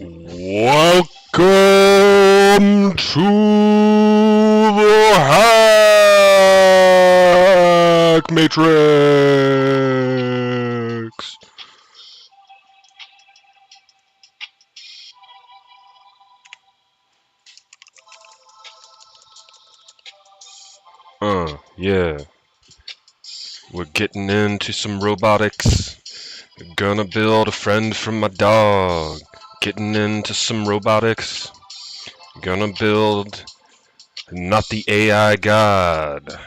Welcome to the HackMatrix. Yeah. We're getting into some robotics. Gonna build a friend from my dog. Getting into some robotics. Gonna build not the AI god.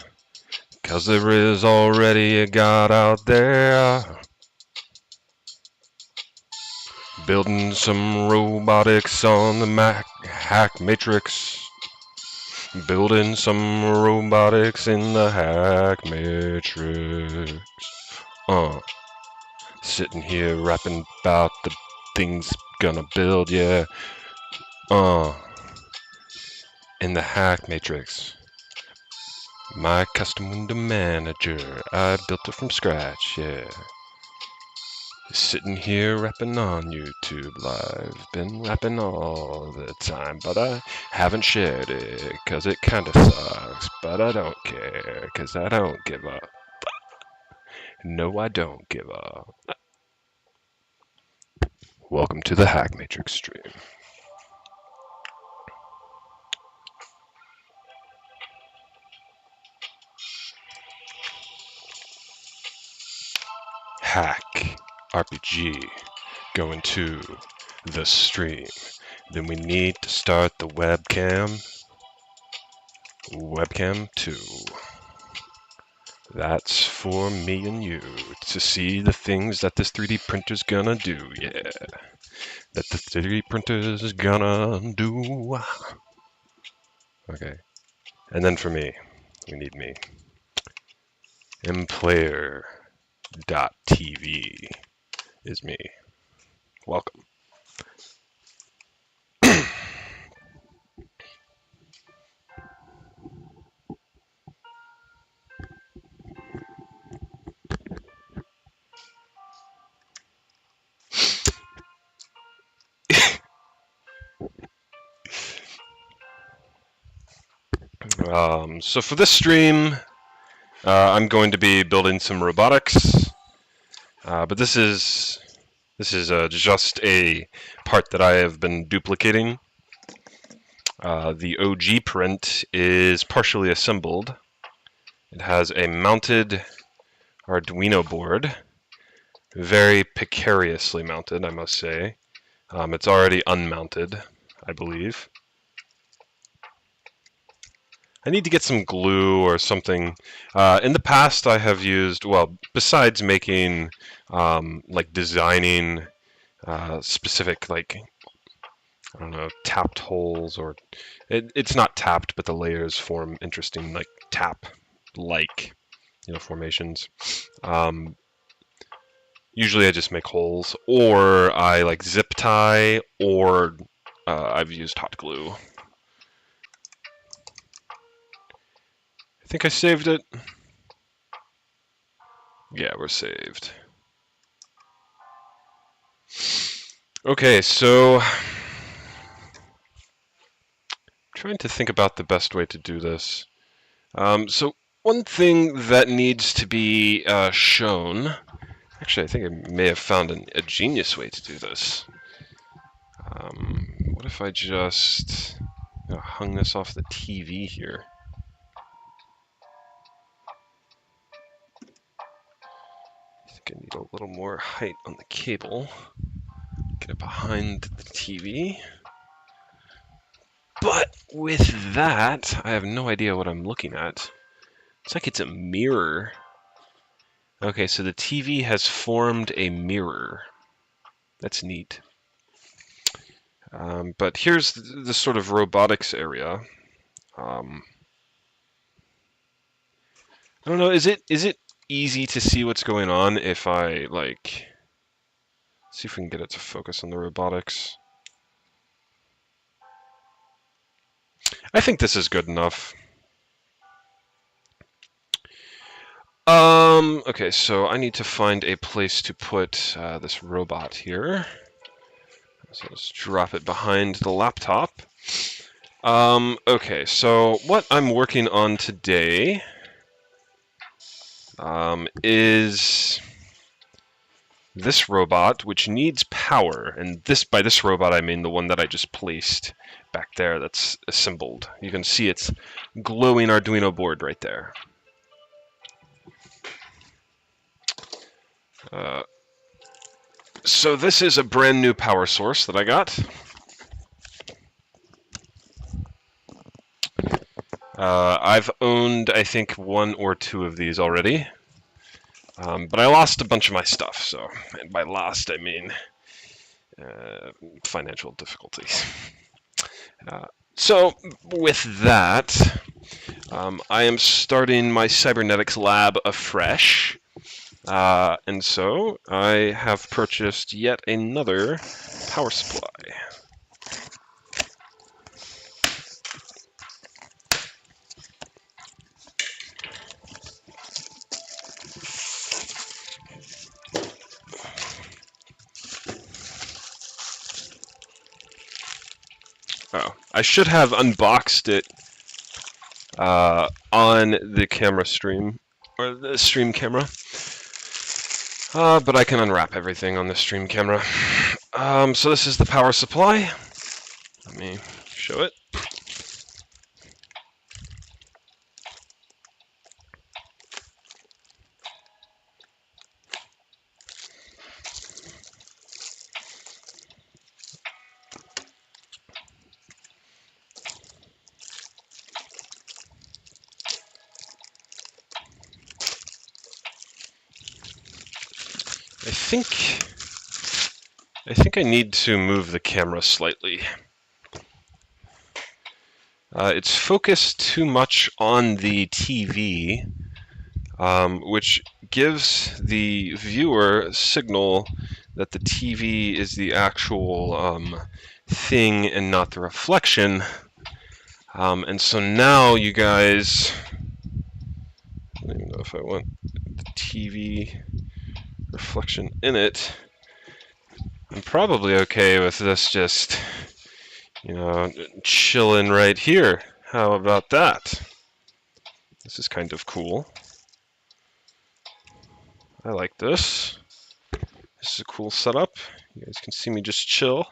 'Cause there is already a god out there. Building some robotics on the HackMatrix. Building some robotics in the HackMatrix. Sitting here rapping about the things gonna build, yeah. In the HackMatrix. My custom window manager. I built it from scratch, yeah. Sitting here rapping on YouTube Live. Been rapping all the time, but I haven't shared it, 'cause it kinda sucks. But I don't care, 'cause I don't give up. No, I don't give up. Welcome to the HackMatrix stream. HackRPG going to the stream. Then we need to start the webcam. Webcam 2. That's for me and you to see the things that this 3D printer's gonna do, yeah. That the 3D printer's gonna do. Okay. And then for me, we need me. mplayer.tv is me. Welcome. So for this stream, I'm going to be building some robotics, but this is just a part that I have been duplicating. The OG print is partially assembled. It has a mounted Arduino board, very precariously mounted, I must say. It's already unmounted, I believe. I need to get some glue or something. In the past, I have used, well, besides making, like designing specific, like, I don't know, tapped holes, or it's not tapped, but the layers form interesting, like tap-like, formations. Usually I just make holes, or I like zip tie, or I've used hot glue. I think I saved it. Yeah, we're saved. Okay, so trying to think about the best way to do this. So one thing that needs to be shown, actually I think I may have found a genius way to do this. What if I just hung this off the TV here? I think I need a little more height on the cable. Get it behind the TV. But with that, I have no idea what I'm looking at. It's like it's a mirror. Okay, so the TV has formed a mirror. That's neat. But here's the sort of robotics area. I don't know, is it easy to see what's going on if I, like, see if we can get it to focus on the robotics. I think this is good enough. Okay, so I need to find a place to put this robot here. So let's drop it behind the laptop. Okay, so what I'm working on today is this robot, which needs power. And by this robot, I mean the one that I just placed back there that's assembled. You can see its glowing Arduino board right there. So this is a brand new power source that I got. I've owned, I think, 1 or 2 of these already. But I lost a bunch of my stuff, so, and by lost I mean financial difficulties. So with that, I am starting my cybernetics lab afresh. And so I have purchased yet another power supply. Oh, I should have unboxed it on the camera stream, or the stream camera. But I can unwrap everything on the stream camera. So this is the power supply. Let me show it. I think I need to move the camera slightly. It's focused too much on the TV, which gives the viewer a signal that the TV is the actual thing and not the reflection. And so now you guys, I don't even know if I want the TV reflection in it. I'm probably okay with this just, you know, chilling right here. How about that? This is kind of cool. I like this. This is a cool setup. You guys can see me just chill.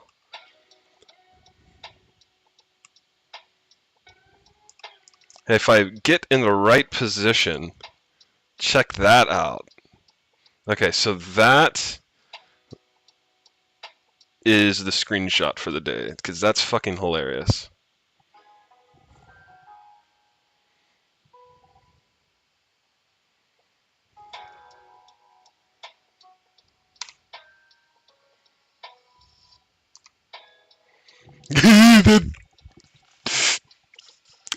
If I get in the right position, check that out. Okay, so that is the screenshot for the day, because that's fucking hilarious.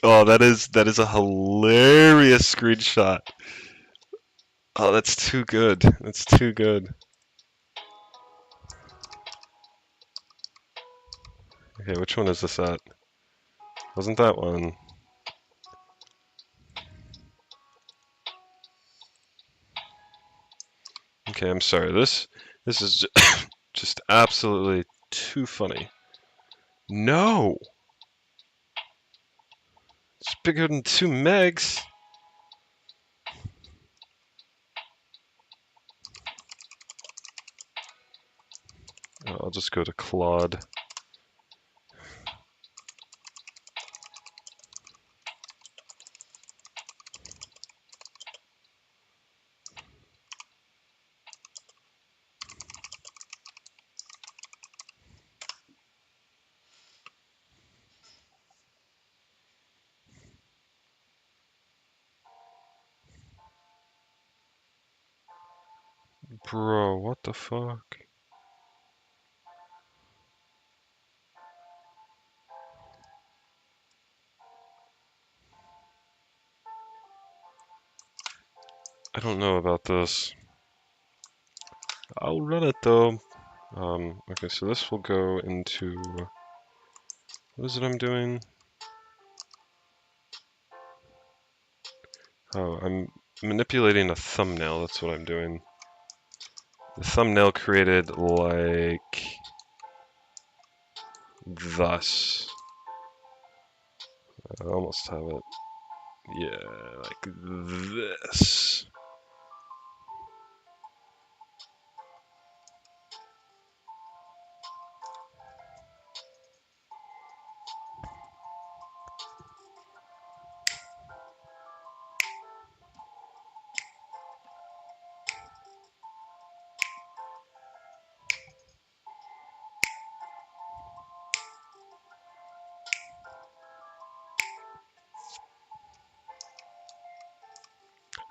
Oh, that is a hilarious screenshot. Oh, that's too good. That's too good. Okay, which one is this at? Wasn't that one? Okay, I'm sorry. This is just absolutely too funny. No! It's bigger than 2 megs. Oh, I'll just go to Claude. Bro, what the fuck? I don't know about this. I'll run it though. Okay, so this will go into... What is it I'm doing? Oh, I'm manipulating a thumbnail, that's what I'm doing. The thumbnail created like thus. I almost have it. Yeah, like this.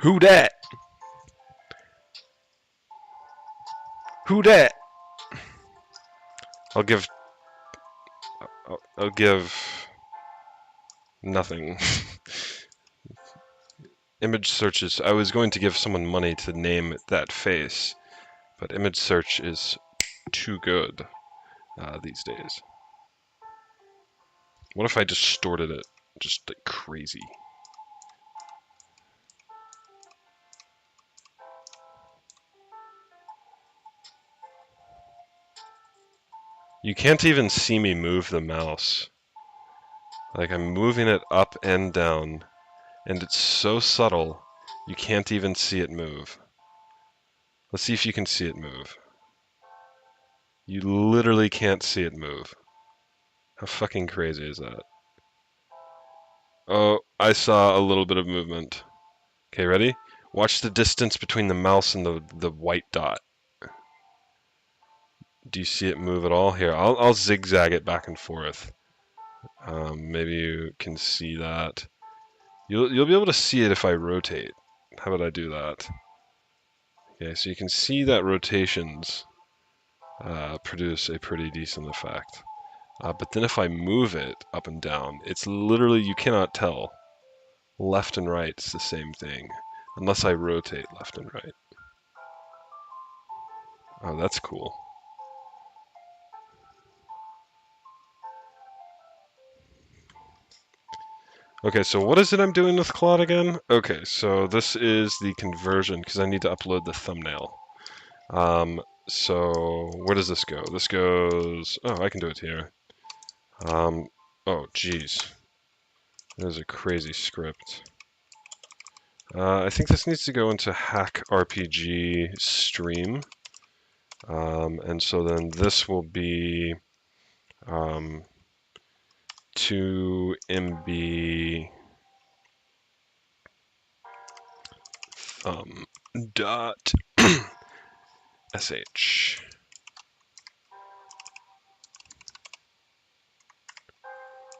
Who dat? Who dat? I'll give nothing. Image searches. I was going to give someone money to name that face, but image search is too good these days. What if I distorted it just like crazy? You can't even see me move the mouse. Like I'm moving it up and down, and it's so subtle, you can't even see it move. Let's see if you can see it move. You literally can't see it move. How fucking crazy is that? Oh, I saw a little bit of movement. Okay, ready? Watch the distance between the mouse and the white dot. Do you see it move at all? Here, I'll zigzag it back and forth. Maybe you can see that. You'll be able to see it if I rotate. How about I do that? Okay, so you can see that rotations produce a pretty decent effect. But then if I move it up and down, it's literally, you cannot tell. Left and right is the same thing, unless I rotate left and right. Oh, that's cool. Okay, so what is it I'm doing with Claude again? Okay, so this is the conversion, because I need to upload the thumbnail. So where does this go? This goes, oh, I can do it here. Oh, geez. There's a crazy script. I think this needs to go into HackRPG stream. And so then this will be 2 MB dot sh.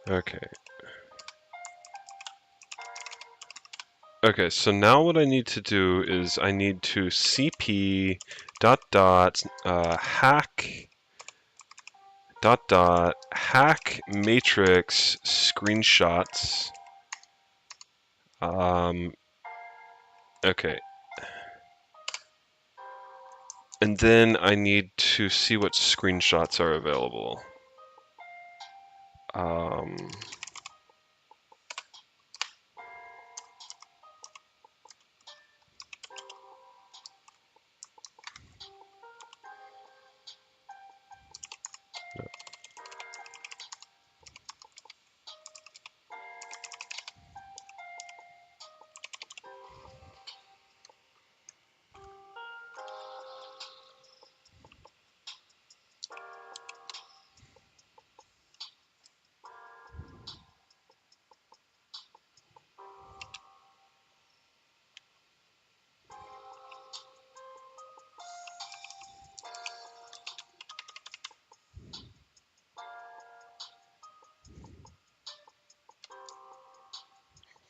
Okay. Okay, so now what I need to do is I need to cp hack HackMatrix screenshots. Okay. And then I need to see what screenshots are available.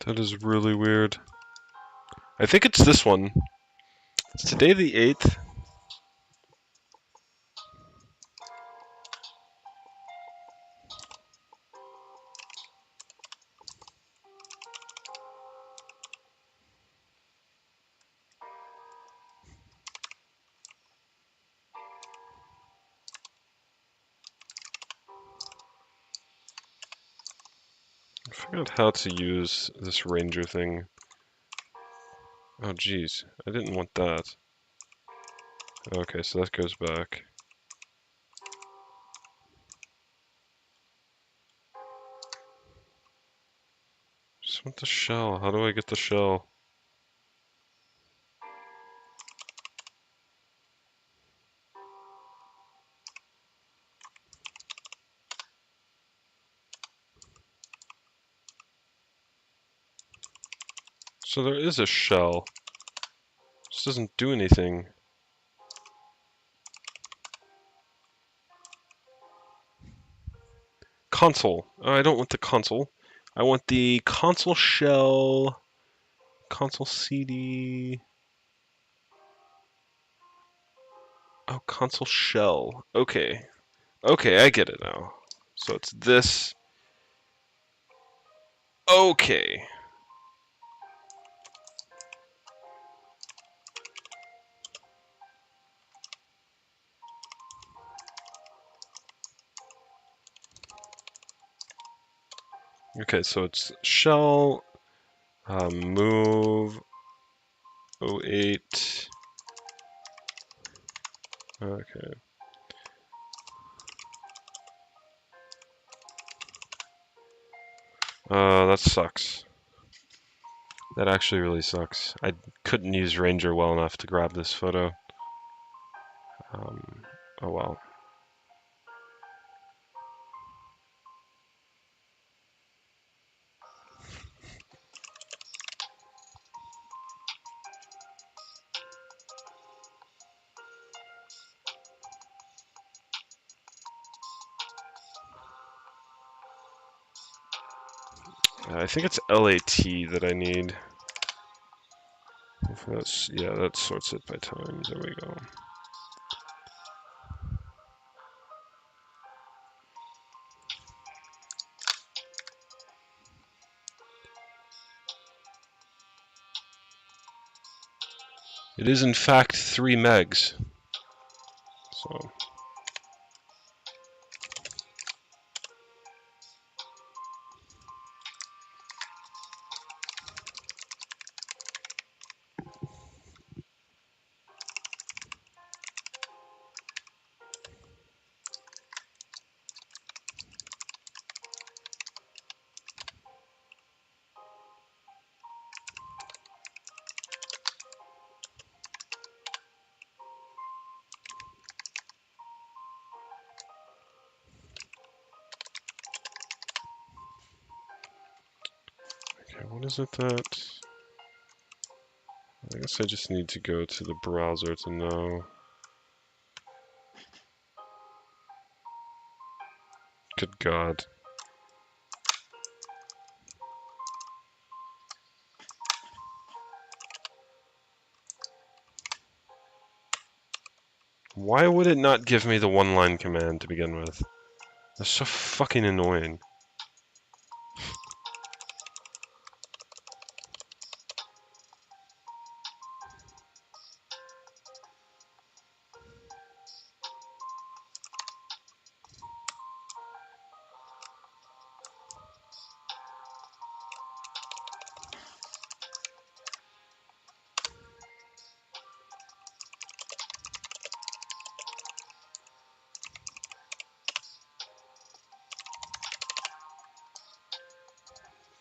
That is really weird. I think it's this one. It's today the 8th. I figured out how to use this ranger thing. Oh geez, I didn't want that. Okay, so that goes back. want the shell. How do I get the shell? So there is a shell. It just doesn't do anything. Console. Oh, I don't want the console. I want the console shell. Console CD. Oh, console shell. Okay. Okay, I get it now. So it's this. Okay. Okay, so it's shell move 08. Okay. That sucks. That actually really sucks. I couldn't use Ranger well enough to grab this photo. Oh well. I think it's LAT that I need. Yeah, that sorts it by time. There we go. It is in fact 3 megs. So. Okay, what is it that... I guess I just need to go to the browser to know. Good God. Why would it not give me the one-line command to begin with? That's so fucking annoying.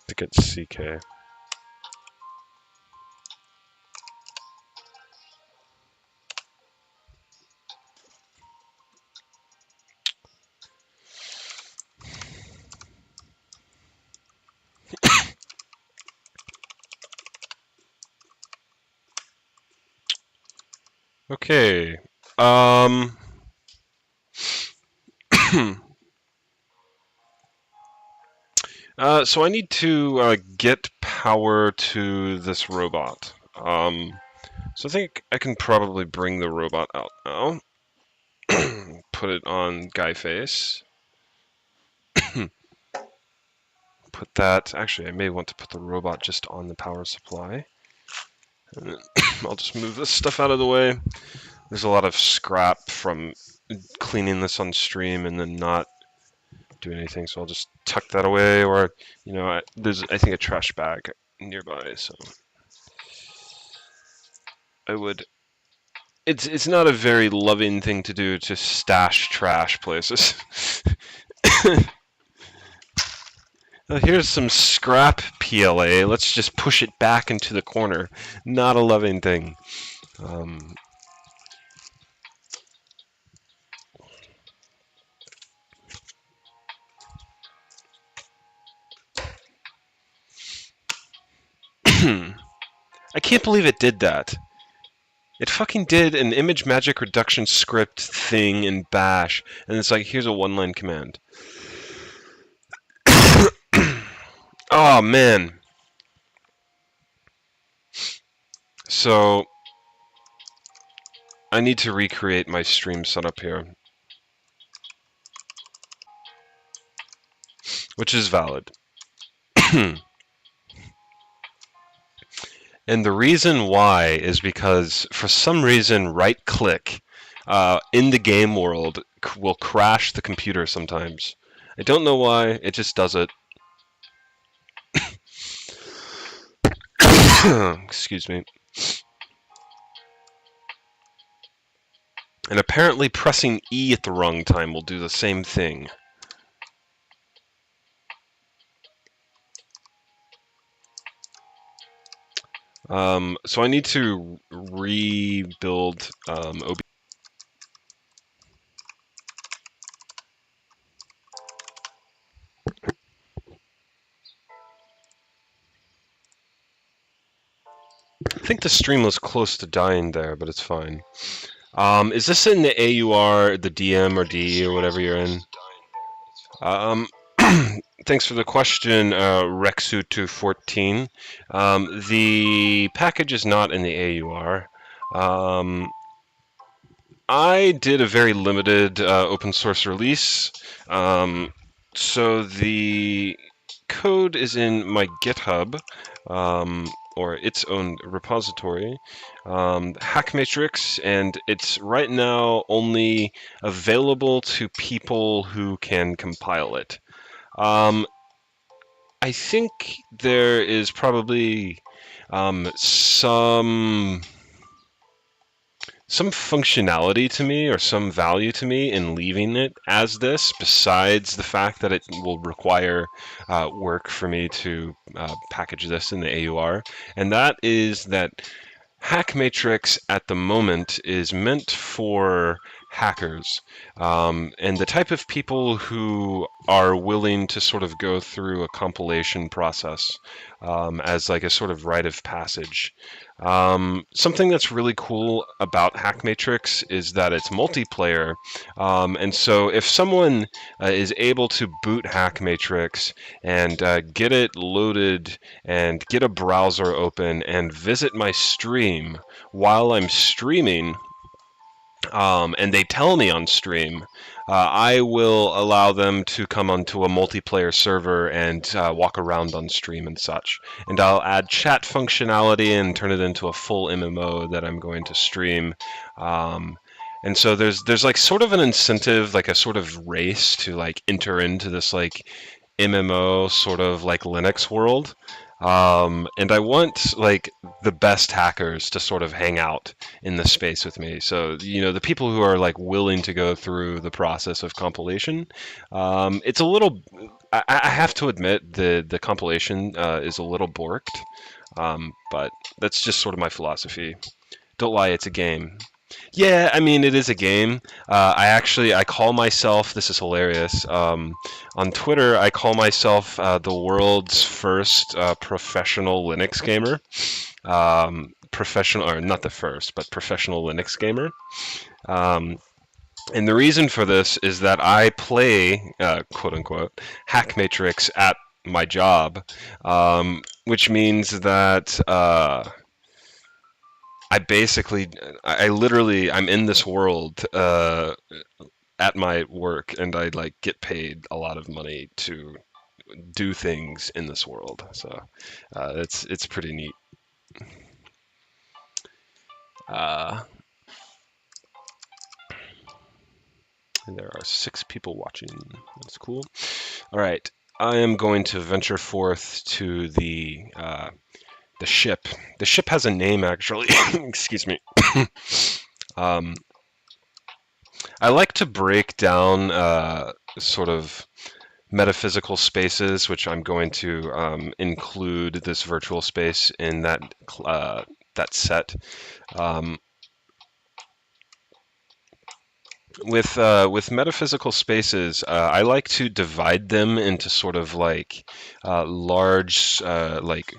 I think it's CK. Okay. So I need to get power to this robot. So I think I can probably bring the robot out now. Put it on guy face. Put that. Actually, I may want to put the robot just on the power supply. And then I'll just move this stuff out of the way. There's a lot of scrap from cleaning this on stream and then not do anything, so I'll just tuck that away, or there's I think a trash bag nearby, so I would. It's not a very loving thing to do to stash trash places. Here's some scrap PLA. Let's just push it back into the corner. Not a loving thing. I can't believe it did that. It fucking did an image magic reduction script thing in Bash, and it's like, here's a one-line command. Oh, man. So, I need to recreate my stream setup here, which is valid. And the reason why is because, for some reason, right-click in the game world will crash the computer sometimes. I don't know why, it just does it. Excuse me. And apparently pressing E at the wrong time will do the same thing. So I need to rebuild OB. I think the stream was close to dying there, but it's fine. Is this in the AUR, the DM or DE or whatever you're in? Thanks for the question, Rexu214. The package is not in the AUR. I did a very limited open source release. So the code is in my GitHub, or its own repository, HackMatrix, and it's right now only available to people who can compile it. I think there is probably some functionality to me or some value to me in leaving it as this, besides the fact that it will require work for me to package this in the AUR, and that is that HackMatrix at the moment is meant for hackers, and the type of people who are willing to sort of go through a compilation process as like a sort of rite of passage. Something that's really cool about HackMatrix is that it's multiplayer, and so if someone is able to boot HackMatrix and get it loaded and get a browser open and visit my stream while I'm streaming, and they tell me on stream, I will allow them to come onto a multiplayer server and walk around on stream and such. And I'll add chat functionality and turn it into a full MMO that I'm going to stream. And so there's like sort of an incentive, like a sort of race to like enter into this like MMO sort of like Linux world. And I want like the best hackers to sort of hang out in the space with me. So, you know, the people who are like willing to go through the process of compilation, it's a little, I have to admit the compilation is a little borked, but that's just sort of my philosophy. Don't lie, it's a game. Yeah, I mean, it is a game. I call myself, this is hilarious. On Twitter, I call myself the world's first professional Linux gamer. Professional, or not the first, but professional Linux gamer. And the reason for this is that I play, quote unquote, HackMatrix at my job, which means that I literally, I'm in this world at my work, and I like get paid a lot of money to do things in this world. So it's pretty neat. And there are 6 people watching. That's cool. All right, I am going to venture forth to the ship. The ship has a name, actually. Excuse me. I like to break down sort of metaphysical spaces, which I'm going to include this virtual space in that set. With metaphysical spaces, I like to divide them into sort of like large, like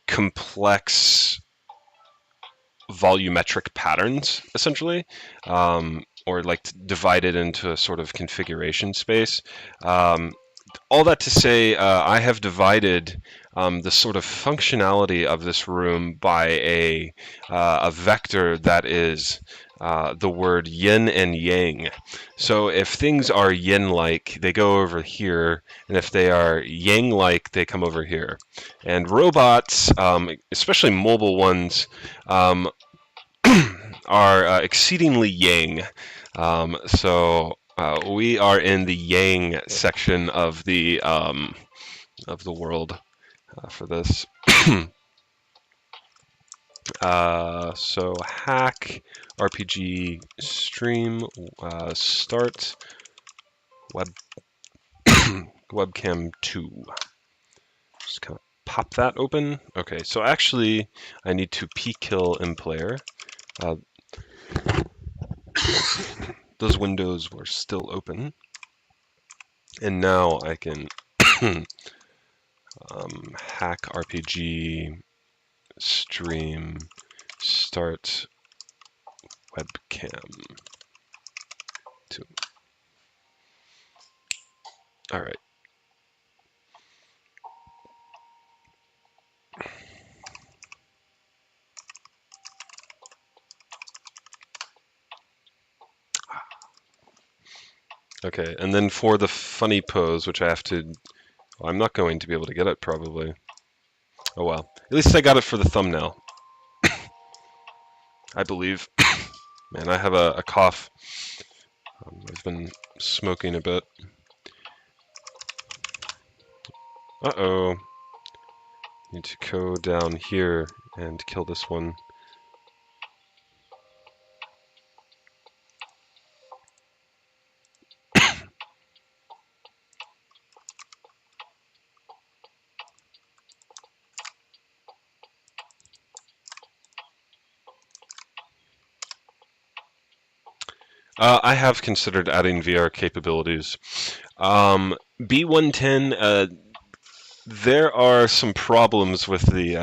complex volumetric patterns, essentially, or like divide it into a sort of configuration space. All that to say, I have divided the sort of functionality of this room by a vector that is the word yin and yang. So if things are yin-like, they go over here, and if they are yang-like, they come over here. And robots, especially mobile ones, are exceedingly yang. So we are in the yang section of the world for this. So HackRPG stream start webcam 2. Just kind of pop that open. Okay, so actually I need to pkill mplayer. Those windows were still open, and now I can HackRPG stream start webcam 2. All right. Okay, and then for the funny pose, which I have to, well, I'm not going to be able to get it probably. Oh well, at least I got it for the thumbnail. I believe. Man, I have a cough. I've been smoking a bit. Uh-oh. Need to go down here and kill this one. I have considered adding VR capabilities. B110, there are some problems with the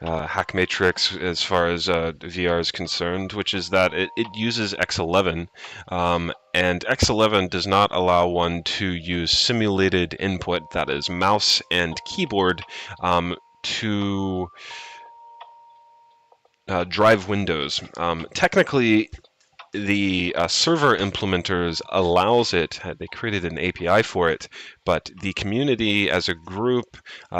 HackMatrix as far as VR is concerned, which is that it uses X11, and X11 does not allow one to use simulated input, that is mouse and keyboard, to drive Windows. Technically, the server implementers allows it. They created an API for it, but the community as a group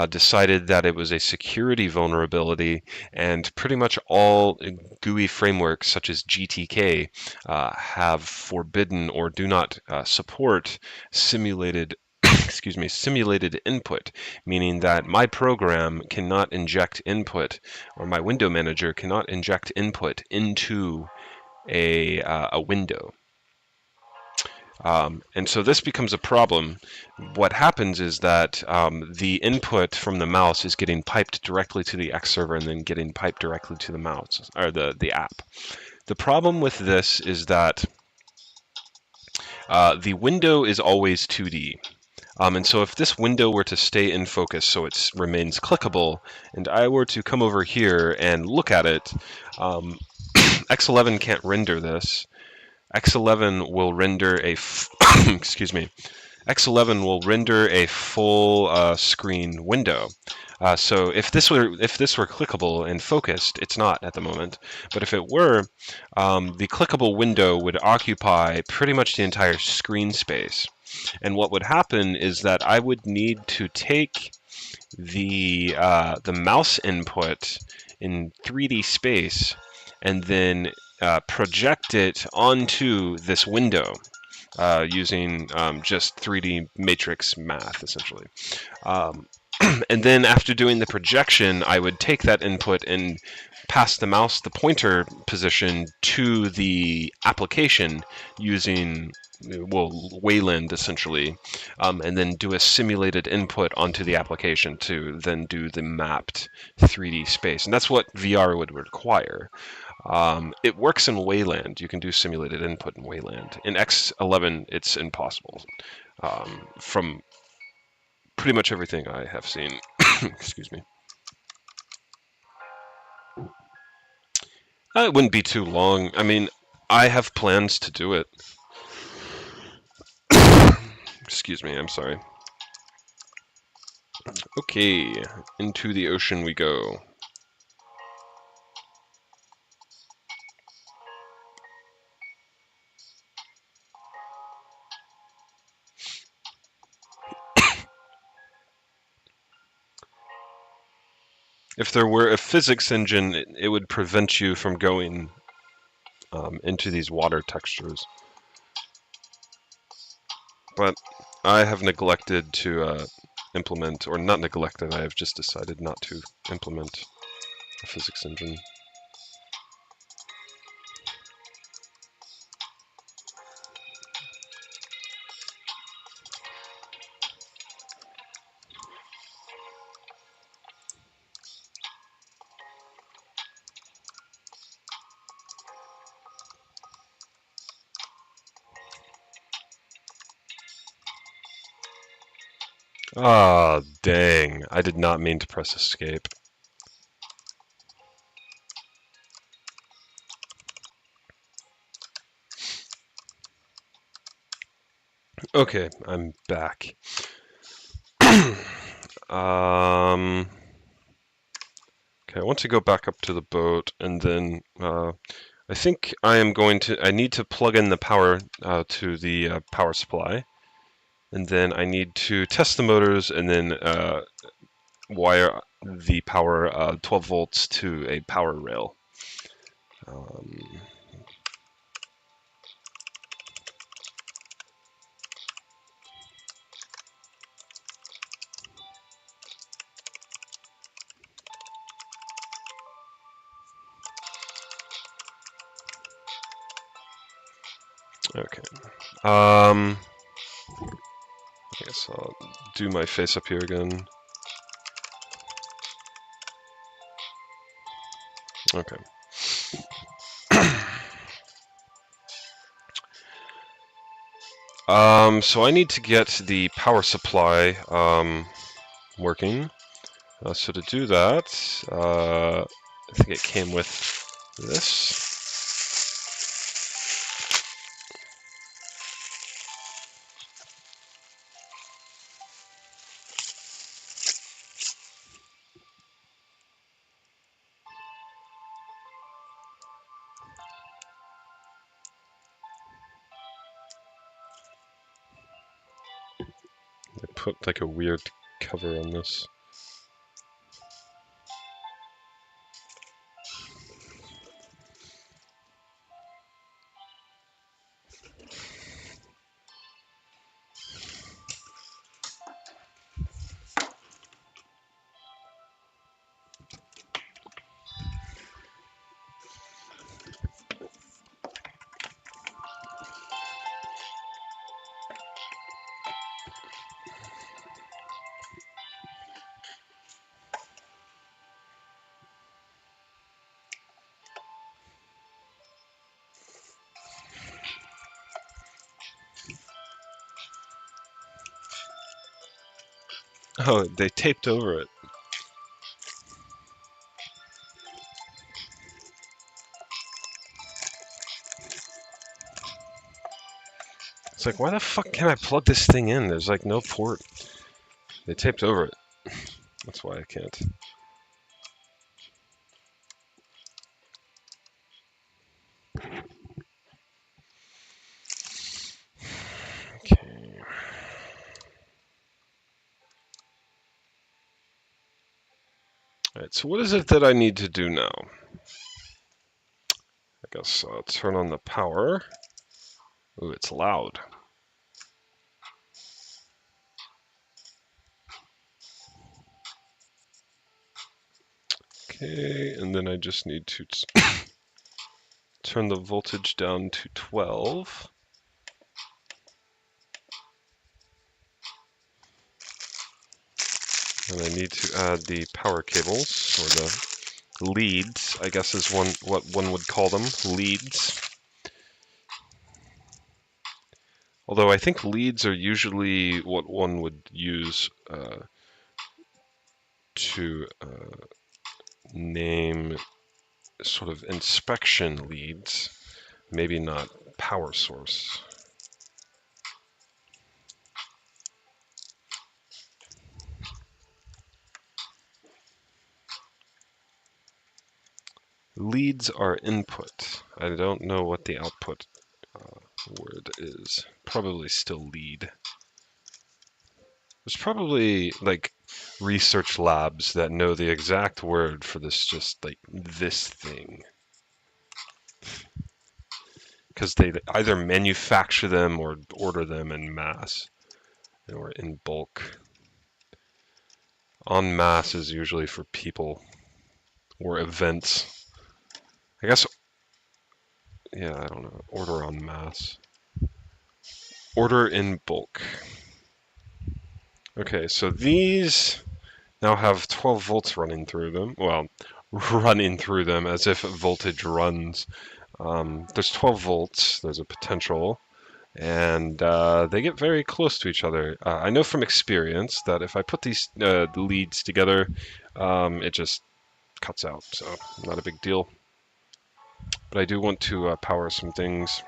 decided that it was a security vulnerability, and pretty much all GUI frameworks such as GTK have forbidden or do not support simulated simulated input, meaning that my program cannot inject input, or my window manager cannot inject input into a window. And so this becomes a problem. What happens is that the input from the mouse is getting piped directly to the X server and then getting piped directly to the mouse, or the app. The problem with this is that the window is always 2D. And so if this window were to stay in focus so it remains clickable, and I were to come over here and look at it, X11 can't render this. X11 will render a X11 will render a full screen window. So if this were clickable and focused, it's not at the moment. But if it were, the clickable window would occupy pretty much the entire screen space. And what would happen is that I would need to take the mouse input in 3D space and then project it onto this window using just 3D matrix math, essentially. And then after doing the projection, I would take that input and pass the mouse, the pointer position, to the application using, well, Wayland essentially, and then do a simulated input onto the application to then do the mapped 3D space. And that's what VR would require. It works in Wayland. You can do simulated input in Wayland. In X11, it's impossible. From pretty much everything I have seen. Excuse me. It wouldn't be too long. I mean, I have plans to do it. Excuse me, I'm sorry. Okay, into the ocean we go. If there were a physics engine, it would prevent you from going into these water textures. But I have neglected to implement, or not neglected, I have just decided not to implement a physics engine. Ah, dang. I did not mean to press escape. Okay, I'm back. Okay, I want to go back up to the boat, and then I think I need to plug in the power to the power supply, and then I need to test the motors, and then wire the power 12 volts to a power rail. Okay. I guess I'll do my face up here again. Okay. So I need to get the power supply working. So to do that, I think it came with this. I put like a weird cover on this. Oh, they taped over it. It's like, why the fuck can't I plug this thing in? There's like no port. They taped over it. That's why I can't. Okay. Alright, so what is it that I need to do now? I guess I'll turn on the power. Ooh, it's loud. Okay, and then I just need to turn the voltage down to 12. And I need to add the power cables, or the leads, I guess is what one would call them, leads. Although I think leads are usually what one would use to name sort of inspection leads, maybe not power source. Leads are input. I don't know what the output word is. Probably still lead. There's probably like research labs that know the exact word for this, just like this thing. Because they either manufacture them or order them in mass or in bulk. En masse is usually for people or events. I guess, yeah, I don't know. Order en masse. Order in bulk. Okay, so these now have 12 volts running through them. Well, running through them as if voltage runs. There's 12 volts, there's a potential, and they get very close to each other. I know from experience that if I put these leads together, it just cuts out, so not a big deal. But I do want to power some things.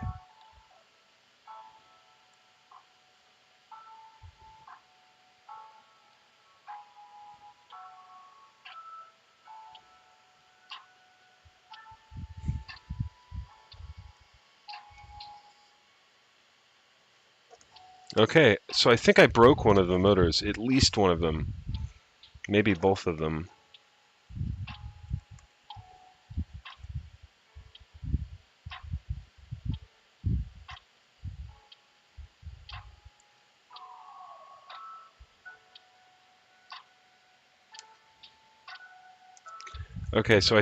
Okay, so I think I broke one of the motors, at least one of them, maybe both of them. Okay, so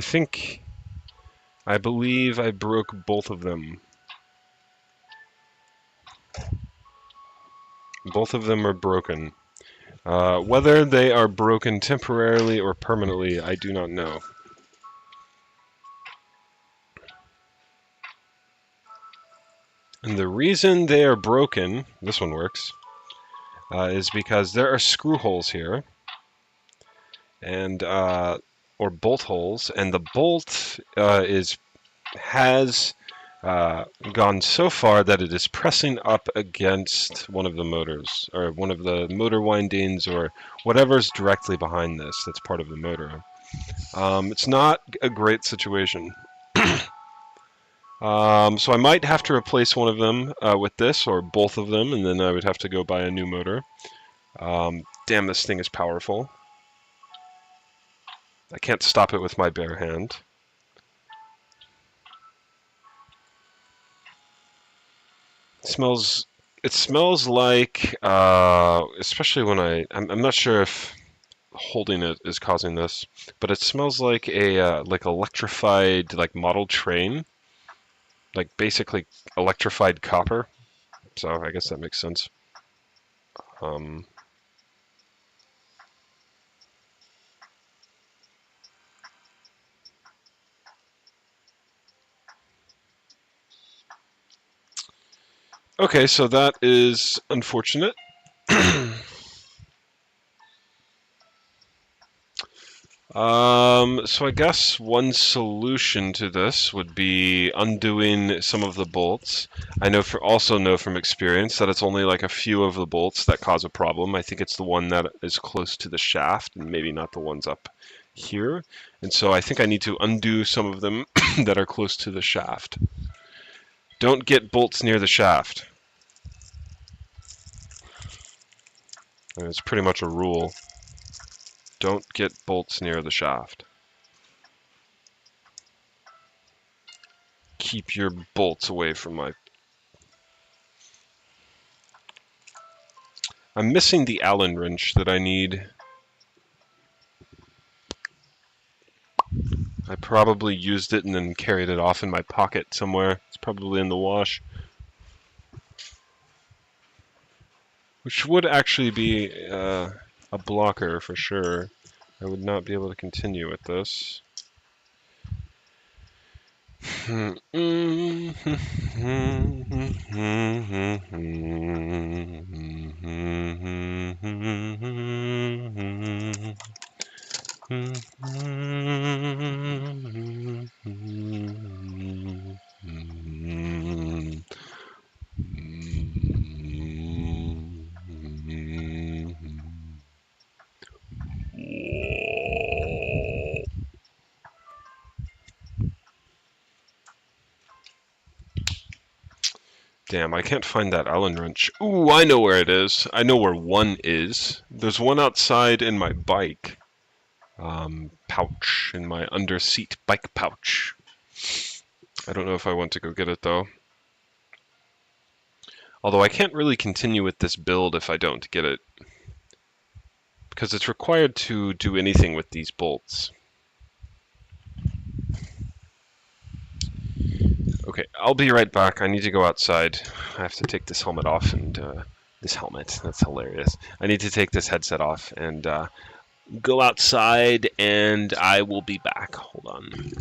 I believe I broke both of them. Both of them are broken. Whether they are broken temporarily or permanently, I do not know. And the reason they are broken, this one works, is because there are screw holes here, and or bolt holes, and the bolt has gone so far that it is pressing up against one of the motors, or one of the motor windings, or whatever's directly behind this that's part of the motor. It's not a great situation. So I might have to replace one of them with this, or both of them, and then I would have to go buy a new motor. Damn, this thing is powerful. I can't stop it with my bare hand. It smells like, especially when I'm not sure if holding it is causing this, but it smells like a like electrified like model train, like basically electrified copper. So I guess that makes sense. Okay, so that is unfortunate. So I guess one solution to this would be undoing some of the bolts. I also know from experience that it's only like a few of the bolts that cause a problem. I think it's the one that is close to the shaft and maybe not the ones up here. And so I think I need to undo some of them that are close to the shaft. Don't get bolts near the shaft. And it's pretty much a rule. Don't get bolts near the shaft. Keep your bolts away from my... I'm missing the Allen wrench that I need. I probably used it and then carried it off in my pocket somewhere. It's probably in the wash. Which would actually be a blocker for sure. I would not be able to continue with this. Damn, I can't find that Allen wrench. Ooh, I know where it is. I know where one is. There's one outside in my bike pouch, in my under-seat bike pouch. I don't know if I want to go get it, though. Although I can't really continue with this build if I don't get it, because it's required to do anything with these bolts. Okay, I'll be right back. I need to go outside. I have to take this helmet off and this helmet, that's hilarious. I need to take this headset off and go outside, and I will be back. Hold on.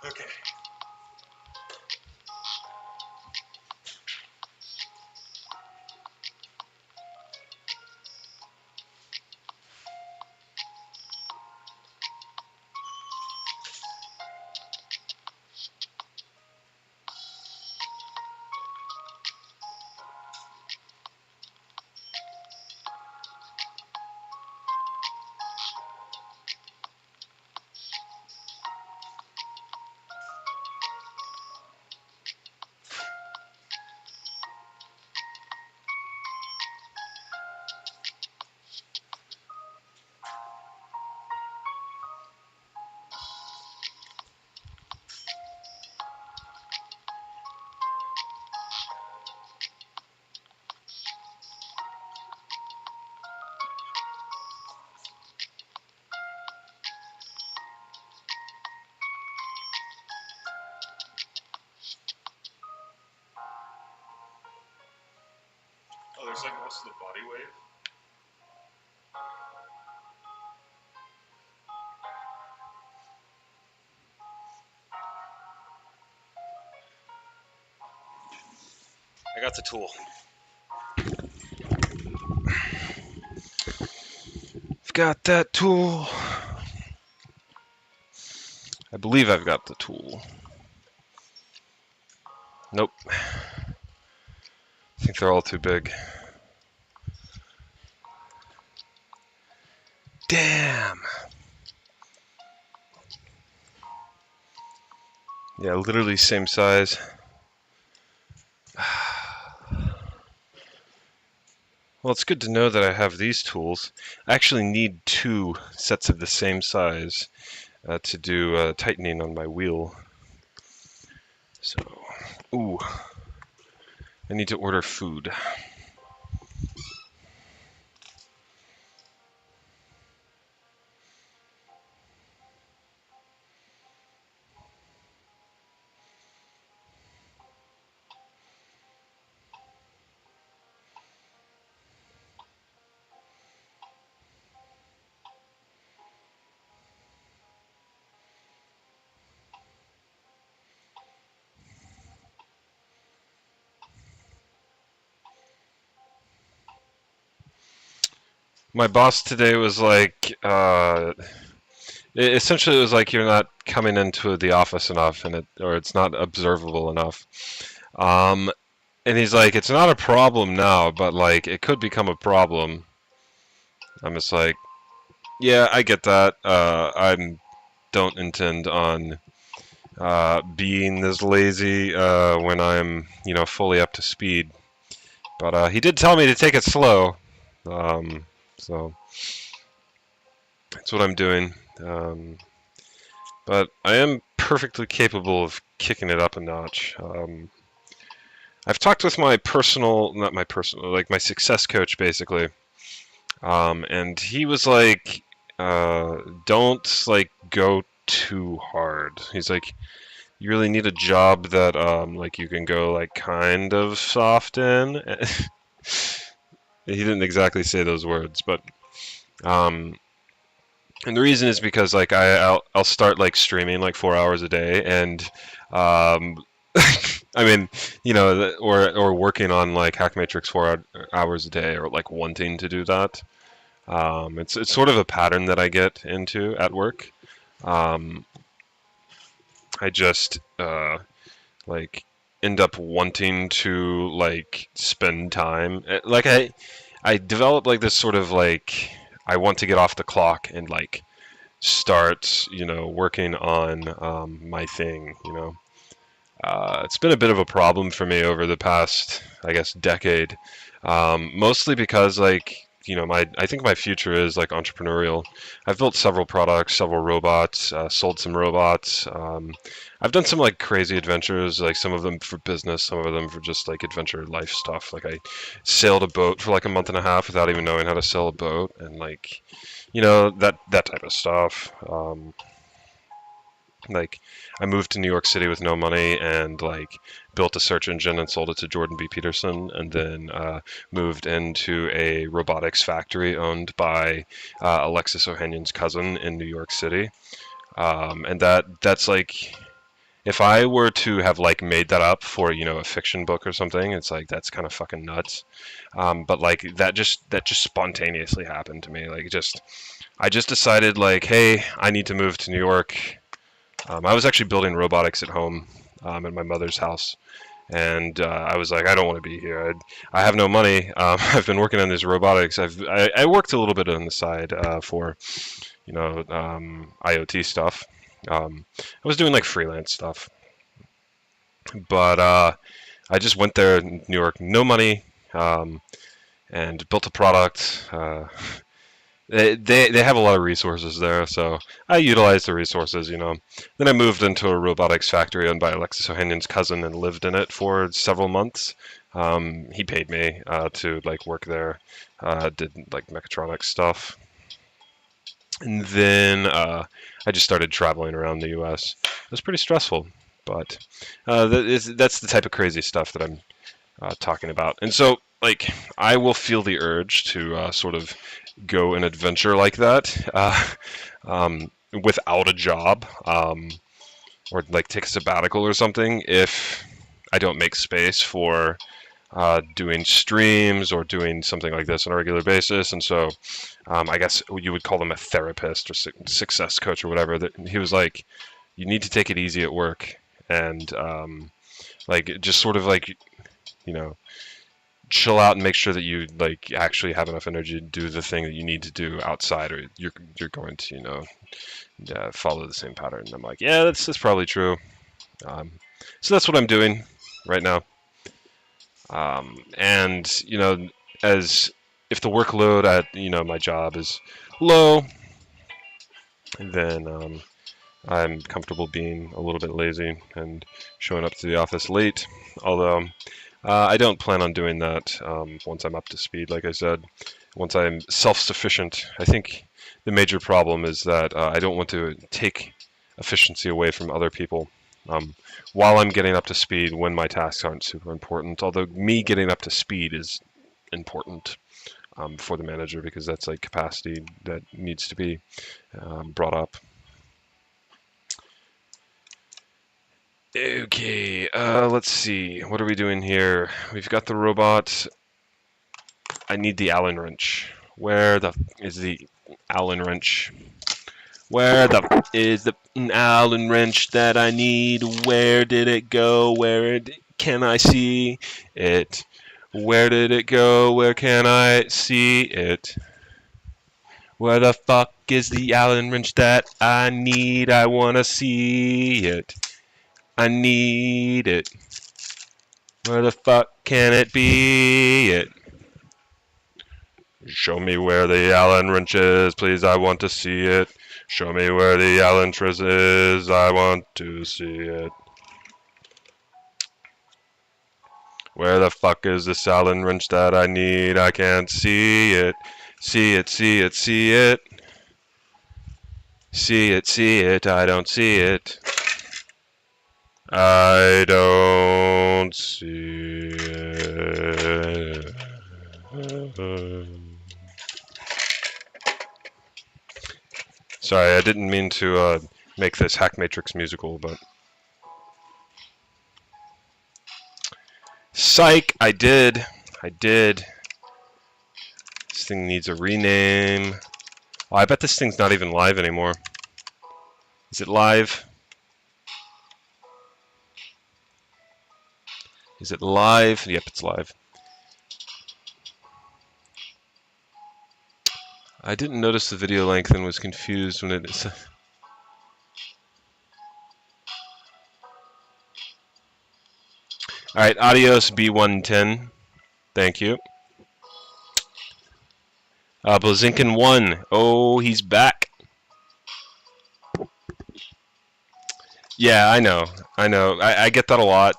Okay. Oh, there's like also the body wave. I got the tool. I've got that tool. I believe I've got the tool. Nope. I think they're all too big. Damn. Yeah, literally same size. Well, it's good to know that I have these tools. I actually need 2 sets of the same size to do tightening on my wheel. So, ooh, I need to order food. My boss today was like, essentially it was like you're not coming into the office enough, or it's not observable enough. Um, and he's like, it's not a problem now, but like it could become a problem. I'm just like, yeah, I get that. I don't intend on being this lazy when I'm, fully up to speed. But he did tell me to take it slow, so that's what I'm doing. But I am perfectly capable of kicking it up a notch. I've talked with my not my personal, like my success coach, basically, and he was like, "Don't like go too hard." He's like, "You really need a job that like you can go like kind of soft in." He didn't exactly say those words, but um, and the reason is because like I'll start like streaming like 4 hours a day, and um, I mean, or working on like HackMatrix 4 hours a day, or like wanting to do that. It's sort of a pattern that I get into at work. Um, I just like end up wanting to like spend time. Like I develop like this sort of like I want to get off the clock and like start working on my thing. It's been a bit of a problem for me over the past, I guess, decade. Mostly because like I think my future is like entrepreneurial. I've built several products, several robots, sold some robots. I've done some like crazy adventures, like some of them for business, some of them for just like adventure life stuff. Like I sailed a boat for like a month and a half without even knowing how to sail a boat, and like that type of stuff. Like I moved to New York City with no money and like built a search engine and sold it to Jordan B. Peterson, and then moved into a robotics factory owned by Alexis Ohanian's cousin in New York City. And that's like if I were to have like made that up for a fiction book or something, it's like that's kind of fucking nuts. But like that just spontaneously happened to me. Like I just decided like, hey, I need to move to New York. I was actually building robotics at home at my mother's house, and I was like, I don't want to be here. I have no money. I've been working on this robotics. I worked a little bit on the side for IoT stuff. I was doing like freelance stuff, but I just went there in New York, no money, and built a product. They have a lot of resources there, so I utilized the resources. Then I moved into a robotics factory owned by Alexis Ohanian's cousin and lived in it for several months. He paid me to like work there, did like mechatronics stuff, and then I just started traveling around the U.S. It was pretty stressful, but that's the type of crazy stuff that I'm talking about. And so, like, I will feel the urge to sort of go an adventure like that without a job, or like take a sabbatical or something if I don't make space for doing streams or doing something like this on a regular basis. And so I guess you would call them a therapist or success coach or whatever. That he was like, you need to take it easy at work, and like just sort of like chill out and make sure that you like actually have enough energy to do the thing that you need to do outside, or you're going to follow the same pattern. And I'm like, yeah, that's probably true. So that's what I'm doing right now. And as if the workload at my job is low, then I'm comfortable being a little bit lazy and showing up to the office late. Although I don't plan on doing that once I'm up to speed. Like I said, once I'm self-sufficient, I think the major problem is that I don't want to take efficiency away from other people while I'm getting up to speed when my tasks aren't super important. Although me getting up to speed is important for the manager, because that's like capacity that needs to be brought up. Okay, let's see. What are we doing here? We've got the robot. I need the Allen wrench. Where the is the Allen wrench? Where the is the Allen wrench that I need? Where did it go? Can I see it? Where did it go? Where can I see it? Where the fuck is the Allen wrench that I need? I wanna see it. I need it. Where the fuck can it be? It. Show me where the Allen wrench is, please. I want to see it. Show me where the Allen wrench is. I want to see it. Where the fuck is this Allen wrench that I need? I can't see it. See it, see it, see it. See it, see it. I don't see it. I don't see it. Sorry, I didn't mean to make this HackMatrix musical, but... Psych! I did. This thing needs a rename. Oh, I bet this thing's not even live anymore. Is it live? Is it live? Yep, it's live. I didn't notice the video length and was confused when it... Alright, adios B110. Thank you. Blazinkin 1. Oh, he's back. Yeah, I know. I get that a lot.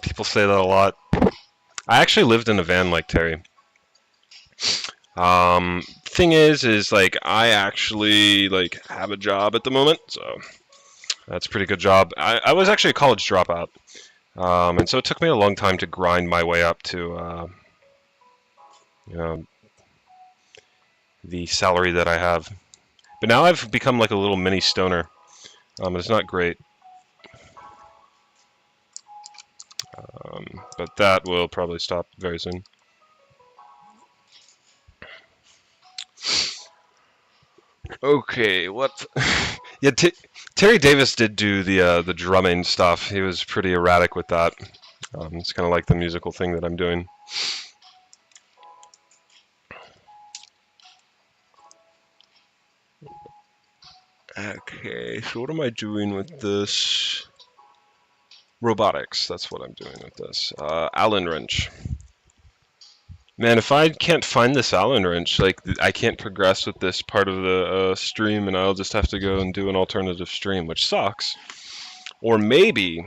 People say that a lot. I actually lived in a van like Terry. Thing is like I actually like have a job at the moment, so that's a pretty good job. I was actually a college dropout, and so it took me a long time to grind my way up to, you know, the salary that I have. But now I've become like a little mini stoner. It's not great. But that will probably stop very soon. Okay, what? Yeah, Terry Davis did do the drumming stuff. He was pretty erratic with that. It's kind of like the musical thing that I'm doing. Okay, so what am I doing with this? Robotics, that's what I'm doing with this. Allen wrench. Man, if I can't find this Allen wrench, like, I can't progress with this part of the stream, and I'll just have to go and do an alternative stream, which sucks. Or maybe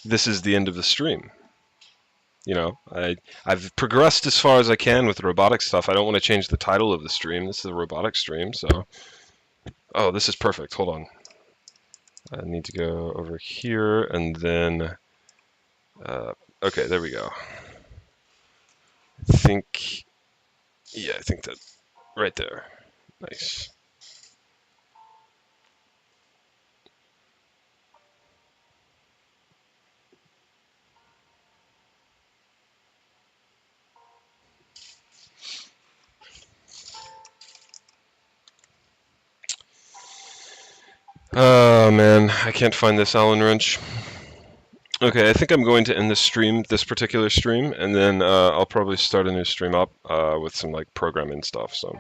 this is the end of the stream. You know, I've progressed as far as I can with the robotics stuff. I don't want to change the title of the stream. This is a robotics stream, so... Oh, this is perfect. Hold on. I need to go over here, and then... okay, there we go. I think that right there. Nice. Oh man, I can't find this Allen wrench. Okay, I think I'm going to end this particular stream, and then I'll probably start a new stream up with some like programming stuff. So.